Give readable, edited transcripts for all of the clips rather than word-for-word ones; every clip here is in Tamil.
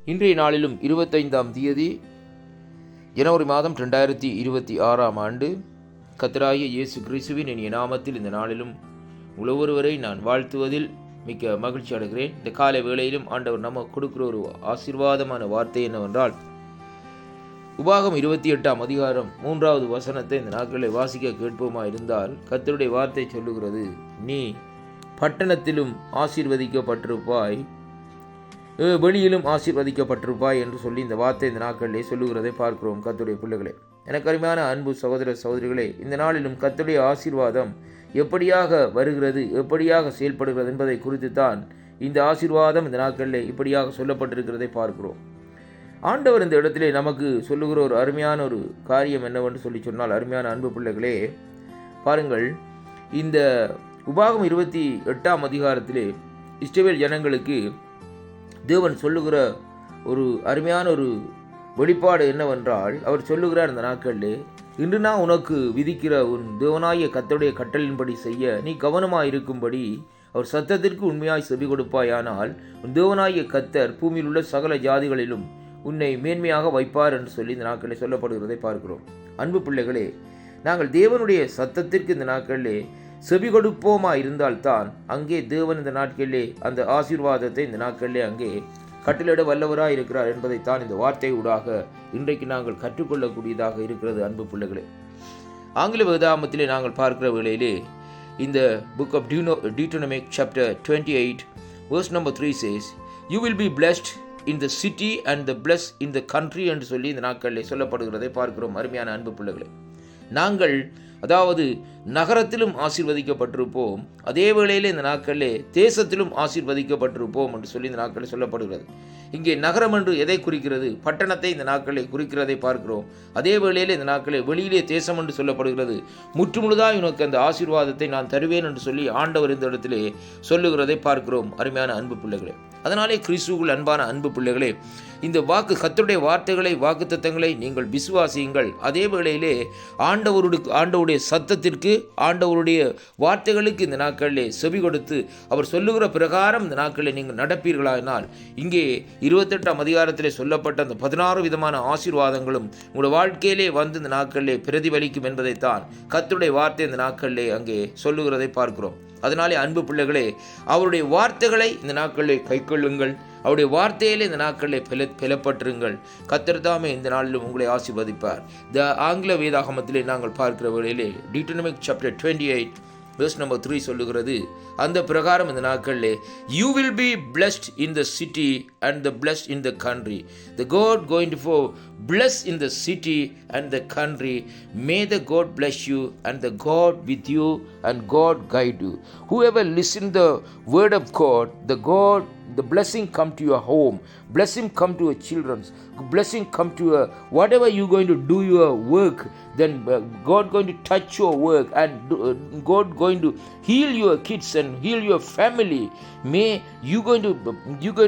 இன்றைய நாளிலும் 25ஆம் தேதி ஜனவரி மாதம் 2026ஆம் ஆண்டு கர்த்தராகிய இயேசு கிறிஸ்துவின் இனிய நாமத்தில் இந்த நாளிலும் ஒவ்வொருவரை நான் வாழ்த்துவதில் மிக்க மகிழ்ச்சி அடைகிறேன். இந்த காலை வேளையிலும் ஆண்டவர் நம்ம கொடுக்கிற ஒரு ஆசீர்வாதமான வார்த்தை என்னவென்றால், உபாகம் 28ஆம் அதிகாரம் 3வது வசனத்தை இந்த நாட்களில் வாசிக்க கேட்போமா இருந்தால், கர்த்தருடைய வார்த்தை சொல்லுகிறது, நீ பட்டணத்திலும் ஆசீர்வதிக்கப்பட்டிருப்பாய், வெளியிலும் ஆசீர்வதிக்கப்பட்டிருப்பாய் என்று சொல்லி இந்த வார்த்தை இந்த நாட்களிலே சொல்லுகிறதை பார்க்கிறோம். கர்த்தருடைய பிள்ளைகளே, எனக்கு அருமையான அன்பு சகோதர சகோதரிகளே, இந்த நாளிலும் கர்த்தருடைய ஆசீர்வாதம் எப்படியாக வருகிறது, எப்படியாக செயல்படுகிறது என்பதை குறித்து தான் இந்த ஆசீர்வாதம் இந்த நாட்களிலே இப்படியாக சொல்லப்பட்டிருக்கிறதை பார்க்கிறோம். ஆண்டவர் இந்த இடத்திலே நமக்கு சொல்லுகிற ஒரு அருமையான ஒரு காரியம் என்னவென்று சொல்லி சொன்னால், அருமையான அன்பு பிள்ளைகளே பாருங்கள், இந்த உபாகம் 28ஆம் அதிகாரத்திலே இஸ்ரவேல் ஜனங்களுக்கு தேவன் சொல்லுகிற ஒரு அருமையான ஒரு வெளிப்பாடு என்னவென்றால், அவர் சொல்லுகிறார் இந்த நாட்களிலே, இன்று நான் உனக்கு விதிக்கிற உன் தேவனாகிய கர்த்தருடைய கட்டளையின்படி செய்ய நீ கவனமாக இருக்கும்படி அவர் சத்தத்திற்கு உண்மையாய் செவி கொடுப்பாயானால் உன் தேவனாகிய கர்த்தர் பூமியில் உள்ள சகல ஜாதிகளிலும் உன்னை மேன்மையாக வைப்பார் என்று சொல்லி இந்த நாட்களில் சொல்லப்படுகிறதை பார்க்கிறோம். அன்பு பிள்ளைகளே, நாங்கள் தேவனுடைய சத்தத்திற்கு இந்த நாட்களிலே செவி கொடுப்போமா இருந்தால்தான் அங்கே தேவன் இந்த நாட்களிலே அந்த ஆசீர்வாதத்தை இந்த நாட்களிலே அங்கே கட்டளையிட வல்லவராக இருக்கிறார் என்பதைத்தான் இந்த வார்த்தை ஊடாக இன்றைக்கு நாங்கள் கற்றுக்கொள்ளக்கூடியதாக இருக்கிறது. அன்பு பிள்ளைகளே, ஆங்கில வேதாகமத்திலே நாங்கள் பார்க்கிற வேளையிலே இந்த book of Deuteronomy chapter 28 verse number 3 says, you will be blessed in the city and the blessed in the country என்று சொல்லி இந்த நாட்களிலே சொல்லப்படுகிறதை பார்க்கிறோம். அருமையான அன்பு பிள்ளைகளே, நாங்கள் அதாவது நகரத்திலும் ஆசீர்வதிக்கப்பட்டிருப்போம், அதே வேளையில் இந்த நாட்களிலே தேசத்திலும் ஆசீர்வதிக்கப்பட்டிருப்போம் என்று சொல்லி இந்த நாட்களில் சொல்லப்படுகிறது. இங்கே நகரம் என்று எதை குறிக்கிறது? பட்டணத்தை இந்த நாட்களை குறிக்கிறதை பார்க்கிறோம். அதே வேளையில் இந்த நாட்களில் வெளியிலே தேசம் என்று சொல்லப்படுகிறது. முற்றுமுழுதாக உனக்கு அந்த ஆசீர்வாதத்தை நான் தருவேன் என்று சொல்லி ஆண்டவர் இந்த இடத்திலே சொல்லுகிறதை பார்க்கிறோம். அருமையான அன்பு பிள்ளைகளே, அதனாலே கிறிஸ்துவுக்குள் அன்பான அன்பு பிள்ளைகளே, இந்த கர்த்தருடைய வார்த்தைகளை வாக்குத்தத்தங்களை நீங்கள் விசுவாசியுங்கள். அதே வேளையிலே ஆண்டவருடைய சத்தத்திற்கு ஆண்டவருடைய வார்த்தைகளுக்கு இந்த நாட்களிலே செவி கொடுத்து அவர் சொல்லுகிற பிரகாரம் இந்த நாட்களில் நீங்கள் நடப்பீர்களானால் இங்கே 28ஆம் அதிகாரத்திலே சொல்லப்பட்ட அந்த 16 விதமான ஆசீர்வாதங்களும் உங்களுடைய வாழ்க்கையிலே வந்து இந்த நாட்களிலே பிரதிபலிக்கும் என்பதைத்தான் கர்த்தருடைய வார்த்தை இந்த நாட்களிலே அங்கே சொல்லுகிறதை பார்க்கிறோம். அதனாலே அன்பு பிள்ளைகளே, அவருடைய வார்த்தைகளை இந்த நாட்களிலே கைக்கொள்ளுங்கள். அவருடைய வார்த்தையிலே இந்த நாட்களிலே பெலப்பட்டிருங்கள். கர்த்தர் தாமே இந்த நாளிலும் உங்களை ஆசீர்வதிப்பார். ஆங்கில வேதாகமத்திலே நாங்கள் பார்க்கிற வேளையிலே Deuteronomy chapter 28 verse number 3 சொல்லுகிறது, அந்த பிரகாரம் இந்த நாட்களிலே you will be blessed in the city and the blessed in the country. The God going to bless in the city and the country. May the God bless you and the God with you and God guide you. Whoever listen the word of God, the blessing come to your home, blessing come to your children's, blessing come to your whatever you going to do your work, then God going to touch your work and God going to heal your kids and heal your family. May you going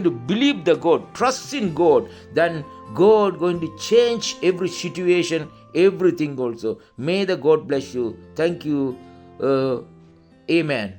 to believe the God, trust in God, then God going to change every situation, everything also. May the God bless you. Thank you. Amen.